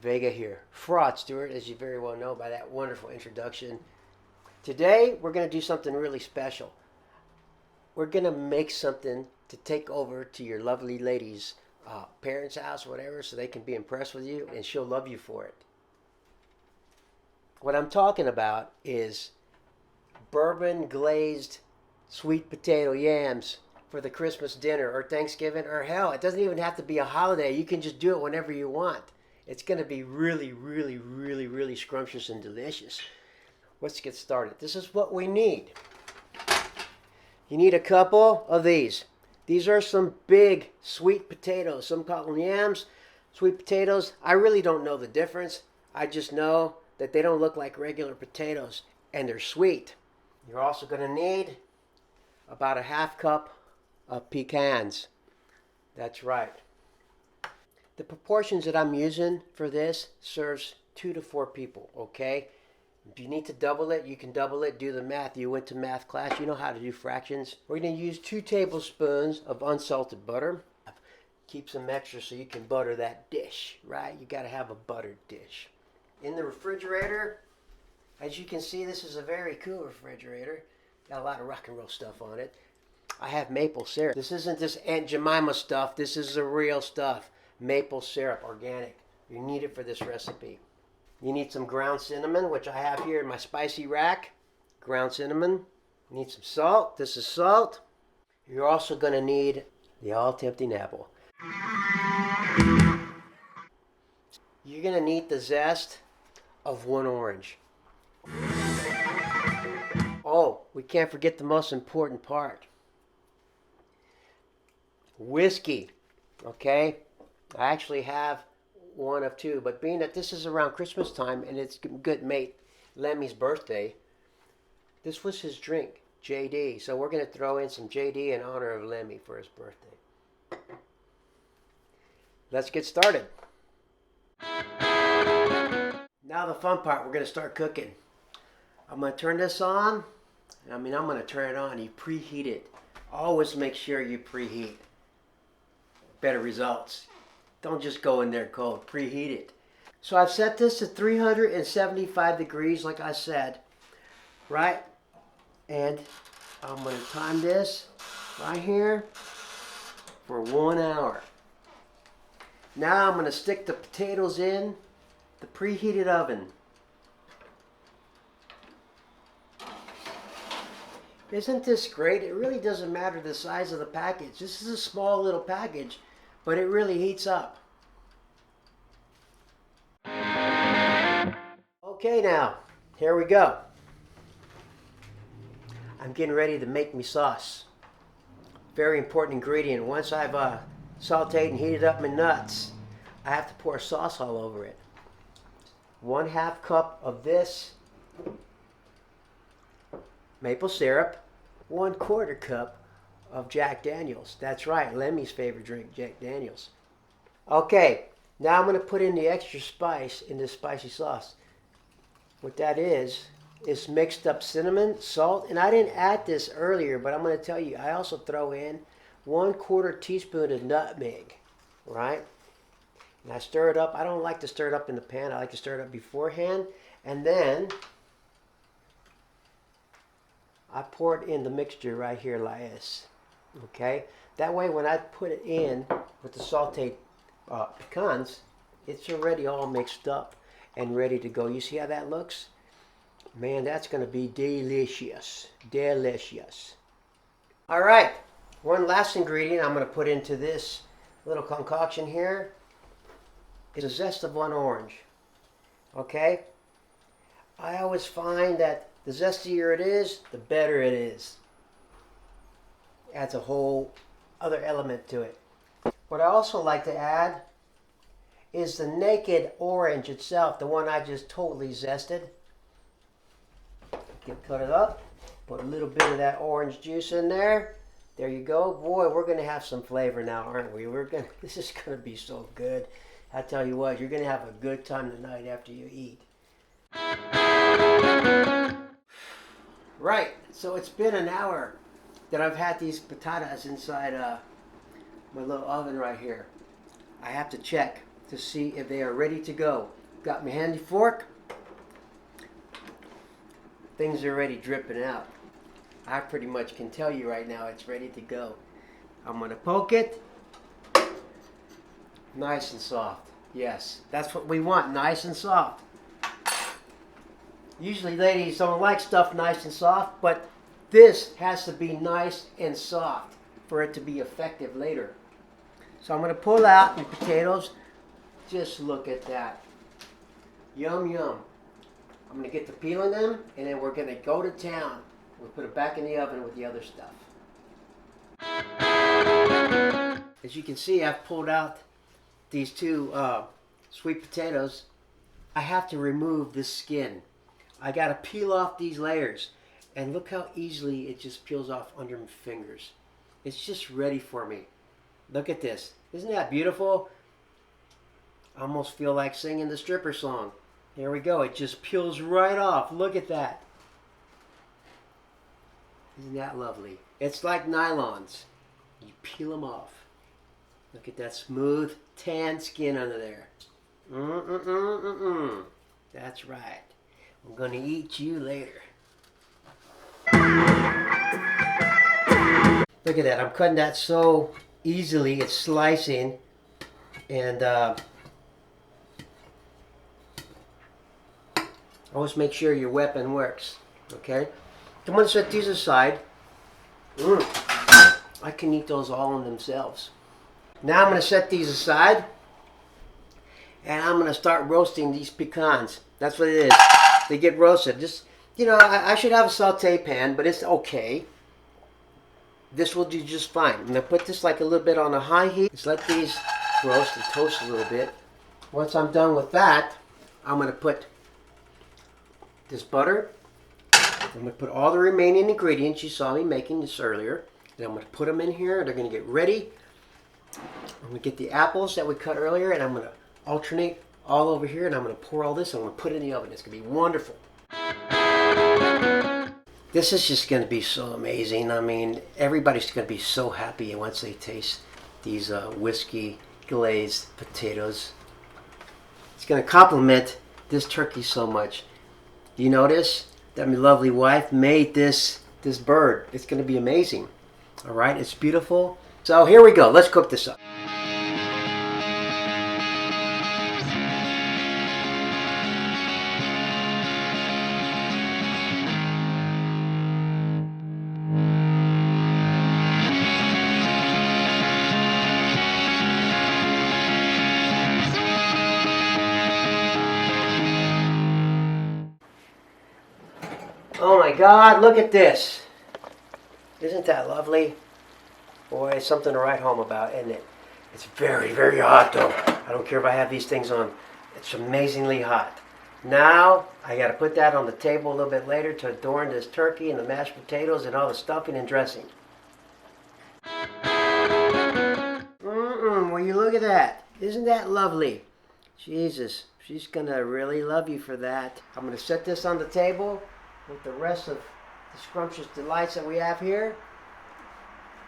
Vega here. Fraud Stewart, as you very well know by that wonderful introduction. Today, we're going to do something really special. We're going to make something to take over to your lovely lady's parents' house, whatever, so they can be impressed with you, and she'll love you for it. What I'm talking about is bourbon glazed sweet potato yams for the Christmas dinner or Thanksgiving, or hell, it doesn't even have to be a holiday. You can just do it whenever you want. It's going to be really, really, really, really scrumptious and delicious. Let's get started. This is what we need. You need a couple of these. These are some big sweet potatoes. Some call them yams, sweet potatoes. I really don't know the difference. I just know that they don't look like regular potatoes and they're sweet. You're also going to need about a half cup of pecans. That's right. The proportions that I'm using for this serves 2 to 4 people, okay? If you need to double it, you can double it. Do the math. You went to math class. You know how to do fractions. We're going to use 2 tablespoons of unsalted butter. Keep some extra so you can butter that dish, right? You got to have a buttered dish. In the refrigerator, as you can see, this is a very cool refrigerator. Got a lot of rock and roll stuff on it. I have maple syrup. This isn't this Aunt Jemima stuff. This is the real stuff. Maple syrup, organic. You need it for this recipe. You need some ground cinnamon, which I have here in my spicy rack. Ground cinnamon. You need some salt. This is salt. You're also going to need the all-tempting apple. You're going to need the zest of 1 orange. Oh, we can't forget the most important part. Whiskey, okay? I actually have 1 of 2, but being that this is around Christmas time and it's good mate Lemmy's birthday, this was his drink, JD. So we're going to throw in some JD in honor of Lemmy for his birthday. Let's get started. Now the fun part, we're going to start cooking. I'm going to turn this on. I'm going to turn it on. You preheat it. Always make sure you preheat. Better results. Don't just go in there cold. Preheat it. So I've set this to 375 degrees, like I said, right? And I'm going to time this right here for 1 hour. Now I'm going to stick the potatoes in the preheated oven. Isn't this great? It really doesn't matter the size of the package. This is a small little package, but it really heats up. Okay, now, here we go. I'm getting ready to make me sauce. Very important ingredient. Once I've sauteed and heated up my nuts, I have to pour sauce all over it. 1/2 cup of this maple syrup, 1/4 cup of Jack Daniels. That's right, Lemmy's favorite drink, Jack Daniels. Okay, now I'm going to put in the extra spice in this spicy sauce. What that is mixed up cinnamon, salt, and I didn't add this earlier, but I'm going to tell you, I also throw in 1/4 teaspoon of nutmeg, right? And I stir it up. I don't like to stir it up in the pan. I like to stir it up beforehand, and then I pour it in the mixture right here like this, okay? That way when I put it in with the sauteed pecans, it's already all mixed up and ready to go. You see how that looks? Man, that's going to be delicious. Delicious. All right, one last ingredient I'm going to put into this little concoction here is a zest of 1 orange, okay? I always find that the zestier it is, the better it is. Adds a whole other element to it. What I also like to add is the naked orange itself, the one I just totally zested. Cut it up, put a little bit of that orange juice in there. There you go. Boy, we're going to have some flavor now, aren't we? This is going to be so good. I tell you what, you're going to have a good time tonight after you eat. Right, so it's been an hour that I've had these patatas inside my little oven right here. I have to check. to see if they are ready to go. Got my handy fork. Things are already dripping out. I pretty much can tell you right now it's ready to go. I'm going to poke it. Nice and soft. Yes, that's what we want, nice and soft. Usually ladies don't like stuff nice and soft, but this has to be nice and soft for it to be effective later. So I'm going to pull out the potatoes. Just look at that. Yum, yum. I'm going to get to peeling them, and then we're going to go to town. We'll put it back in the oven with the other stuff. As you can see, I've pulled out these two sweet potatoes. I have to remove this skin. I got to peel off these layers. And look how easily it just peels off under my fingers. It's just ready for me. Look at this. Isn't that beautiful? I almost feel like singing the stripper song. There we go. It just peels right off. Look at that. Isn't that lovely? It's like nylons. You peel them off. Look at that smooth tan skin under there. That's right. I'm going to eat you later. Look at that. I'm cutting that so easily. It's slicing. And always make sure your weapon works. Okay? I'm going to set these aside. I can eat those all in themselves. Now I'm going to set these aside. And I'm going to start roasting these pecans. That's what it is. They get roasted. Just, you know, I should have a saute pan, but it's okay. This will do just fine. I'm going to put this like a little bit on a high heat. Just let these roast and toast a little bit. Once I'm done with that, I'm going to put this butter. I'm going to put all the remaining ingredients you saw me making this earlier. And I'm going to put them in here. They're going to get ready. I'm going to get the apples that we cut earlier, and I'm going to alternate all over here, and I'm going to pour all this. I'm going to put it in the oven. It's going to be wonderful. This is just going to be so amazing. I mean, everybody's going to be so happy once they taste these whiskey glazed potatoes. It's going to complement this turkey so much. You notice that my lovely wife made this bird. It's going to be amazing. All right, it's beautiful. So here we go. Let's cook this up. Oh my God, look at this. Isn't that lovely? Boy, it's something to write home about, isn't it? It's very, very hot though. I don't care if I have these things on. It's amazingly hot. Now, I got to put that on the table a little bit later to adorn this turkey and the mashed potatoes and all the stuffing and dressing. Will you look at that? Isn't that lovely? Jesus, she's going to really love you for that. I'm going to set this on the table with the rest of the scrumptious delights that we have here.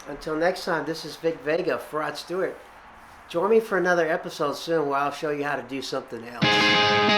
Until next time, this is Vic Vega, Rod Stewart. Join me for another episode soon where I'll show you how to do something else.